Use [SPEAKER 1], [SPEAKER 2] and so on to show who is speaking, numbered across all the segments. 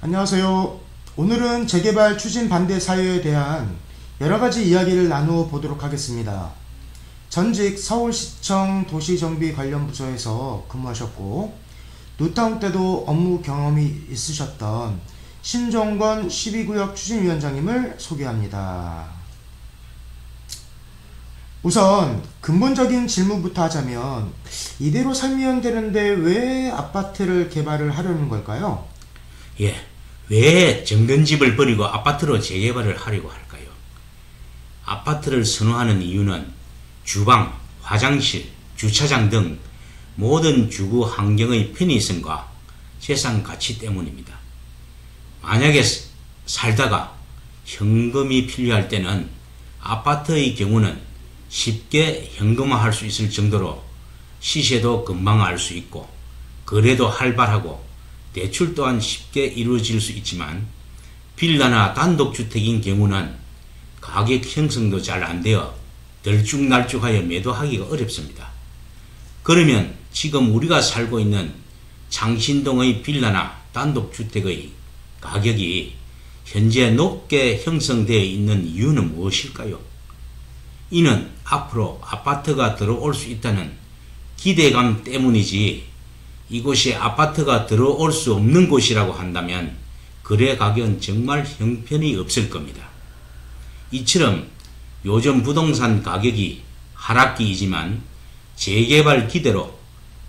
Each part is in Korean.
[SPEAKER 1] 안녕하세요. 오늘은 재개발 추진 반대 사유에 대한 여러가지 이야기를 나누어 보도록 하겠습니다. 전직 서울시청 도시정비 관련 부서에서 근무하셨고 뉴타운 때도 업무 경험이 있으셨던 신종건 12구역 추진위원장님을 소개합니다. 우선 근본적인 질문부터 하자면 이대로 살면 되는데 왜 아파트를 개발을 하려는 걸까요?
[SPEAKER 2] 왜 정든집을 버리고 아파트로 재개발을 하려고 할까요? 아파트를 선호하는 이유는 주방, 화장실, 주차장 등 모든 주거 환경의 편의성과 재산 가치 때문입니다. 만약에 살다가 현금이 필요할 때는 아파트의 경우는 쉽게 현금화할 수 있을 정도로 시세도 금방 알 수 있고 거래도 활발하고 대출 또한 쉽게 이루어질 수 있지만 빌라나 단독주택인 경우는 가격 형성도 잘 안되어 들쭉날쭉하여 매도하기가 어렵습니다. 그러면 지금 우리가 살고 있는 창신동의 빌라나 단독주택의 가격이 현재 높게 형성되어 있는 이유는 무엇일까요? 이는 앞으로 아파트가 들어올 수 있다는 기대감 때문이지, 이곳이 아파트가 들어올 수 없는 곳이라고 한다면 거래 가격은 정말 형편이 없을 겁니다. 이처럼 요즘 부동산 가격이 하락기이지만 재개발 기대로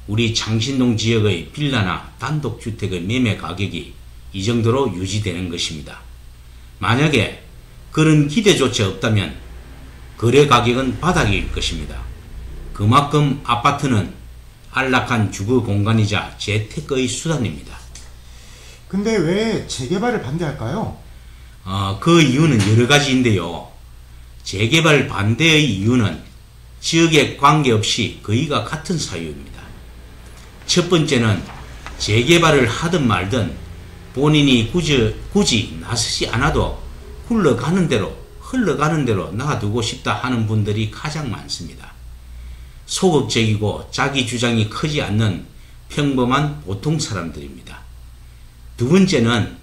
[SPEAKER 2] 우리 창신동 지역의 빌라나 단독주택의 매매 가격이 이 정도로 유지되는 것입니다. 만약에 그런 기대조차 없다면 거래 가격은 바닥일 것입니다. 그만큼 아파트는 안락한 주거 공간이자 재테크의 수단입니다.
[SPEAKER 1] 근데 왜 재개발을 반대할까요?
[SPEAKER 2] 그 이유는 여러 가지인데요. 재개발 반대의 이유는 지역에 관계없이 거의가 같은 사유입니다. 첫 번째는 재개발을 하든 말든 본인이 굳이 나서지 않아도 흘러가는 대로 놔두고 싶다 하는 분들이 가장 많습니다. 소극적이고 자기 주장이 크지 않는 평범한 보통 사람들입니다. 두 번째는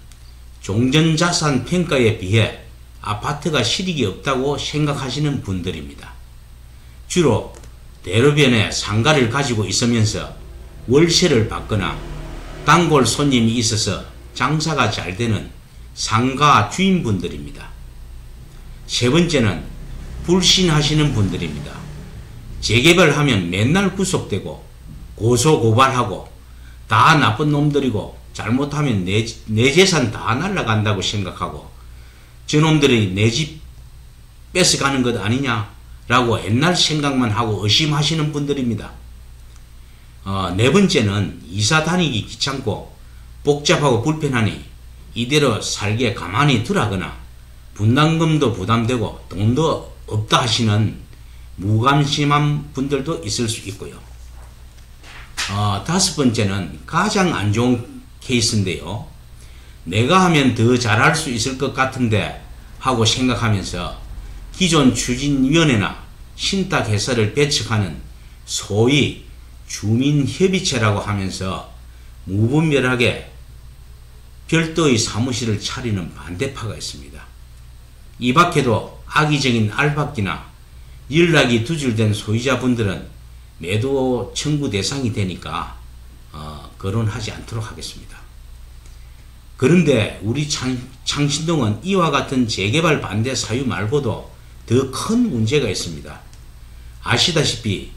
[SPEAKER 2] 종전자산 평가에 비해 아파트가 실익이 없다고 생각하시는 분들입니다. 주로 대로변에 상가를 가지고 있으면서 월세를 받거나 단골 손님이 있어서 장사가 잘 되는 상가 주인분들입니다. 세 번째는 불신하시는 분들입니다. 재개발하면 맨날 구속되고 고소고발하고 다 나쁜 놈들이고 잘못하면 내 재산 다 날아간다고 생각하고 저놈들이 내 집 뺏어가는 것 아니냐라고 옛날 생각만 하고 의심하시는 분들입니다. 네 번째는 이사 다니기 귀찮고 복잡하고 불편하니 이대로 살게 가만히 두라거나 분담금도 부담되고 돈도 없다 하시는 무관심한 분들도 있을 수 있고요. 다섯 번째는 가장 안 좋은 케이스인데요. 내가 하면 더 잘할 수 있을 것 같은데 하고 생각하면서 기존 추진위원회나 신탁회사를 배척하는 소위 주민협의체라고 하면서 무분별하게 별도의 사무실을 차리는 반대파가 있습니다. 이 밖에도 악의적인 알박기나 연락이 두절된 소유자분들은 매도 청구 대상이 되니까 거론하지 않도록 하겠습니다. 그런데 우리 창신동은 이와 같은 재개발 반대 사유 말고도 더 큰 문제가 있습니다. 아시다시피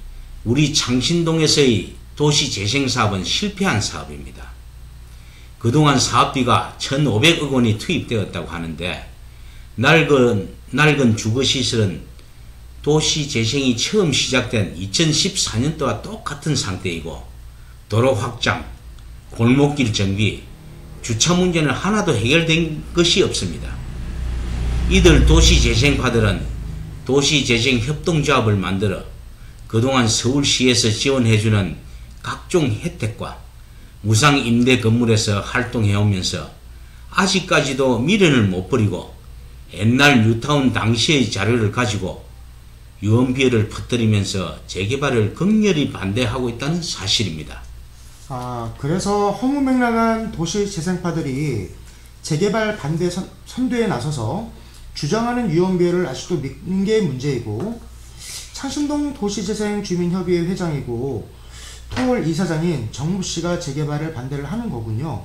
[SPEAKER 2] 우리 창신동에서의 도시재생사업은 실패한 사업입니다. 그동안 사업비가 1,500억 원이 투입되었다고 하는데 낡은 주거시설은 도시재생이 처음 시작된 2014년도와 똑같은 상태이고 도로 확장, 골목길 정비, 주차 문제는 하나도 해결된 것이 없습니다. 이들 도시재생파들은 도시재생협동조합을 만들어 그동안 서울시에서 지원해주는 각종 혜택과 무상임대 건물에서 활동해오면서 아직까지도 미련을 못 버리고 옛날 뉴타운 당시의 자료를 가지고 유언비어를 퍼뜨리면서 재개발을 극렬히 반대하고 있다는 사실입니다.
[SPEAKER 1] 그래서 허무맹랑한 도시재생파들이 재개발 반대 선두에 나서서 주장하는 유언비어를 아직도 믿는 게 문제이고, 창신동 도시재생주민협의회 회장이고 토월 이사장인 정무씨가 재개발을 반대를 하는 거군요.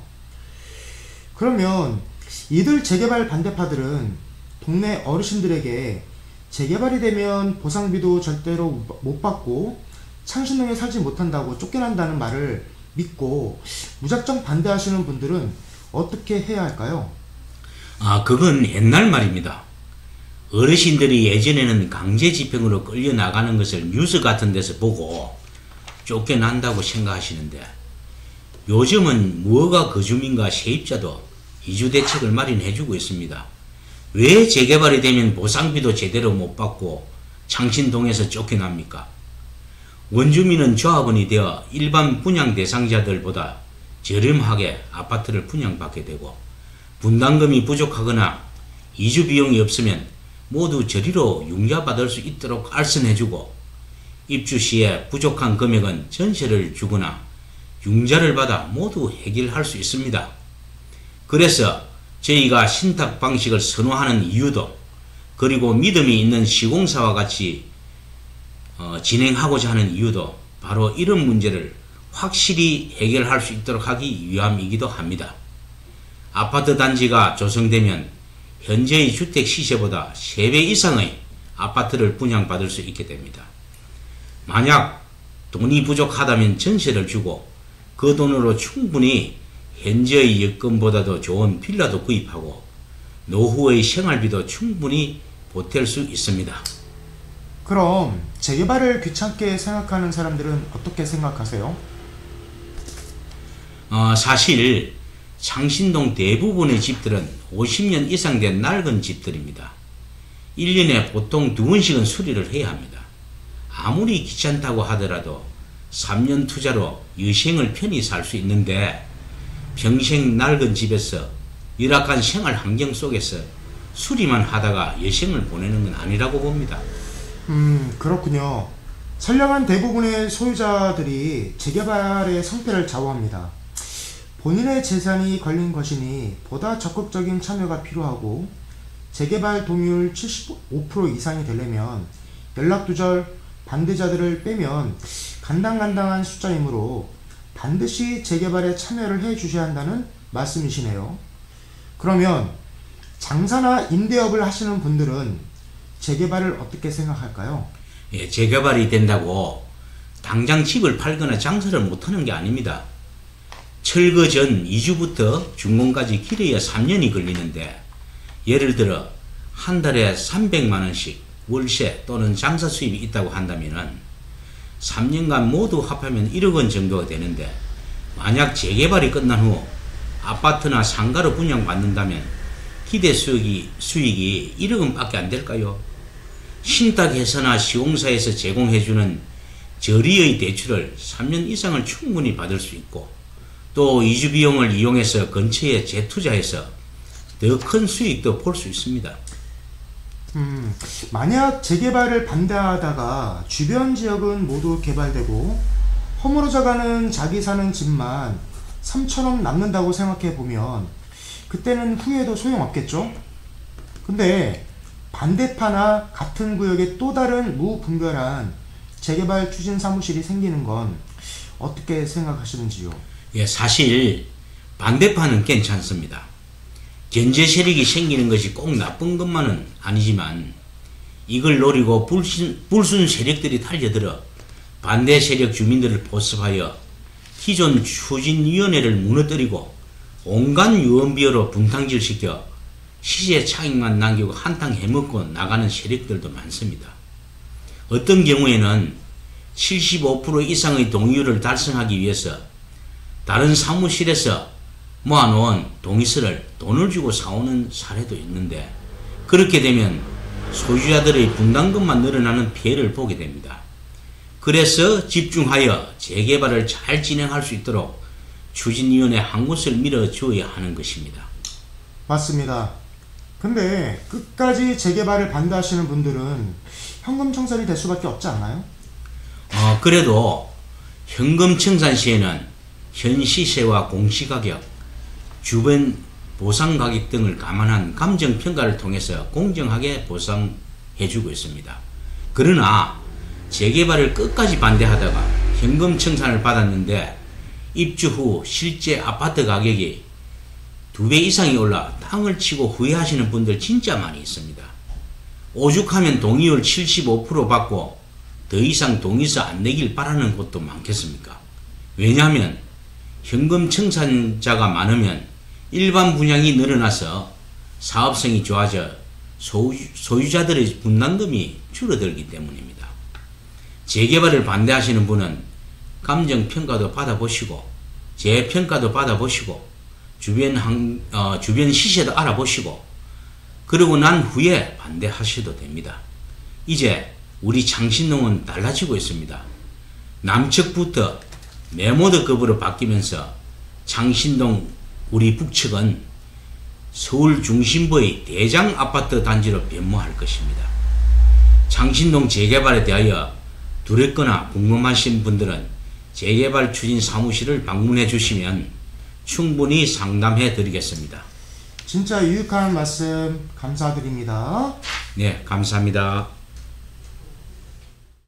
[SPEAKER 1] 그러면 이들 재개발 반대파들은 동네 어르신들에게 재개발이 되면 보상비도 절대로 못 받고 창신동에 살지 못한다고 쫓겨난다는 말을 믿고 무작정 반대하시는 분들은 어떻게 해야 할까요?
[SPEAKER 2] 그건 옛날 말입니다. 어르신들이 예전에는 강제 집행으로 끌려나가는 것을 뉴스 같은 데서 보고 쫓겨난다고 생각하시는데, 요즘은 무허가 거주민과 세입자도 이주대책을 마련해주고 있습니다. 왜 재개발이 되면 보상비도 제대로 못 받고 창신동에서 쫓겨납니까? 원주민은 조합원이 되어 일반 분양 대상자들보다 저렴하게 아파트를 분양받게 되고, 분담금이 부족하거나 이주 비용이 없으면 모두 저리로 융자받을 수 있도록 알선해주고, 입주 시에 부족한 금액은 전세를 주거나 융자를 받아 모두 해결할 수 있습니다. 그래서 저희가 신탁 방식을 선호하는 이유도, 그리고 믿음이 있는 시공사와 같이 진행하고자 하는 이유도 바로 이런 문제를 확실히 해결할 수 있도록 하기 위함이기도 합니다. 아파트 단지가 조성되면 현재의 주택 시세보다 3배 이상의 아파트를 분양받을 수 있게 됩니다. 만약 돈이 부족하다면 전세를 주고 그 돈으로 충분히 현재의 여건보다도 좋은 빌라도 구입하고 노후의 생활비도 충분히 보탤 수 있습니다.
[SPEAKER 1] 그럼 재개발을 귀찮게 생각하는 사람들은 어떻게 생각하세요?
[SPEAKER 2] 사실 창신동 대부분의 집들은 50년 이상 된 낡은 집들입니다. 1년에 보통 2번씩은 수리를 해야 합니다. 아무리 귀찮다고 하더라도 3년 투자로 여생을 편히 살 수 있는데, 평생 낡은 집에서 열악한 생활 환경 속에서 수리만 하다가 여생을 보내는 건 아니라고 봅니다.
[SPEAKER 1] 그렇군요. 선량한 대부분의 소유자들이 재개발의 성패를 좌우합니다. 본인의 재산이 걸린 것이니 보다 적극적인 참여가 필요하고, 재개발 동의율 75% 이상이 되려면 연락두절 반대자들을 빼면 간당간당한 숫자이므로 반드시 재개발에 참여를 해 주셔야 한다는 말씀이시네요. 그러면 장사나 임대업을 하시는 분들은 재개발을 어떻게 생각할까요?
[SPEAKER 2] 재개발이 된다고 당장 집을 팔거나 장사를 못하는 게 아닙니다. 철거 전 2주부터 준공까지 길어야 3년이 걸리는데, 예를 들어 한 달에 300만원씩 월세 또는 장사 수입이 있다고 한다면 3년간 모두 합하면 1억 원 정도가 되는데, 만약 재개발이 끝난 후 아파트나 상가로 분양받는다면 기대 수익이 1억 원밖에 안 될까요? 신탁회사나 시공사에서 제공해주는 저리의 대출을 3년 이상을 충분히 받을 수 있고, 또 이주 비용을 이용해서 근처에 재투자해서 더 큰 수익도 볼 수 있습니다.
[SPEAKER 1] 만약 재개발을 반대하다가 주변 지역은 모두 개발되고 허물어져가는 자기 사는 집만 섬처럼 남는다고 생각해보면 그때는 후회도 소용없겠죠? 근데 반대파나 같은 구역에 또 다른 무분별한 재개발 추진 사무실이 생기는 건 어떻게 생각하시는지요?
[SPEAKER 2] 사실 반대파는 괜찮습니다. 견제 세력이 생기는 것이 꼭 나쁜 것만은 아니지만, 이걸 노리고 불순 세력들이 달려들어 반대 세력 주민들을 포섭하여 기존 추진위원회를 무너뜨리고 온갖 유언비어로 분탕질시켜 시세 차익만 남기고 한탕 해먹고 나가는 세력들도 많습니다. 어떤 경우에는 75% 이상의 동의율을 달성하기 위해서 다른 사무실에서 모아놓은 동의서를 돈을 주고 사오는 사례도 있는데, 그렇게 되면 소유자들의 분담금만 늘어나는 피해를 보게 됩니다. 그래서 집중하여 재개발을 잘 진행할 수 있도록 추진위원회 한 곳을 밀어주어야 하는 것입니다.
[SPEAKER 1] 맞습니다. 근데 끝까지 재개발을 반대하시는 분들은 현금 청산이 될 수밖에 없지 않나요?
[SPEAKER 2] 그래도 현금 청산 시에는 현 시세와 공시가격, 주변 보상 가격 등을 감안한 감정평가를 통해서 공정하게 보상해주고 있습니다. 그러나 재개발을 끝까지 반대하다가 현금 청산을 받았는데 입주 후 실제 아파트 가격이 2배 이상이 올라 땅을 치고 후회하시는 분들 진짜 많이 있습니다. 오죽하면 동의율 75% 받고 더 이상 동의서 안 내길 바라는 곳도 많겠습니까? 왜냐하면 현금 청산자가 많으면 일반 분양이 늘어나서 사업성이 좋아져 소유자들의 분담금이 줄어들기 때문입니다. 재개발을 반대하시는 분은 감정평가도 받아보시고 재평가도 받아보시고 주변 시세도 알아보시고 그러고 난 후에 반대하셔도 됩니다. 이제 우리 창신동은 달라지고 있습니다. 남측부터 메모드급으로 바뀌면서 창신동 우리 북측은 서울 중심부의 대장 아파트 단지로 변모할 것입니다. 창신동 재개발에 대하여 두렵거나 궁금하신 분들은 재개발 추진 사무실을 방문해 주시면 충분히 상담해 드리겠습니다.
[SPEAKER 1] 진짜 유익한 말씀 감사드립니다.
[SPEAKER 2] 네, 감사합니다.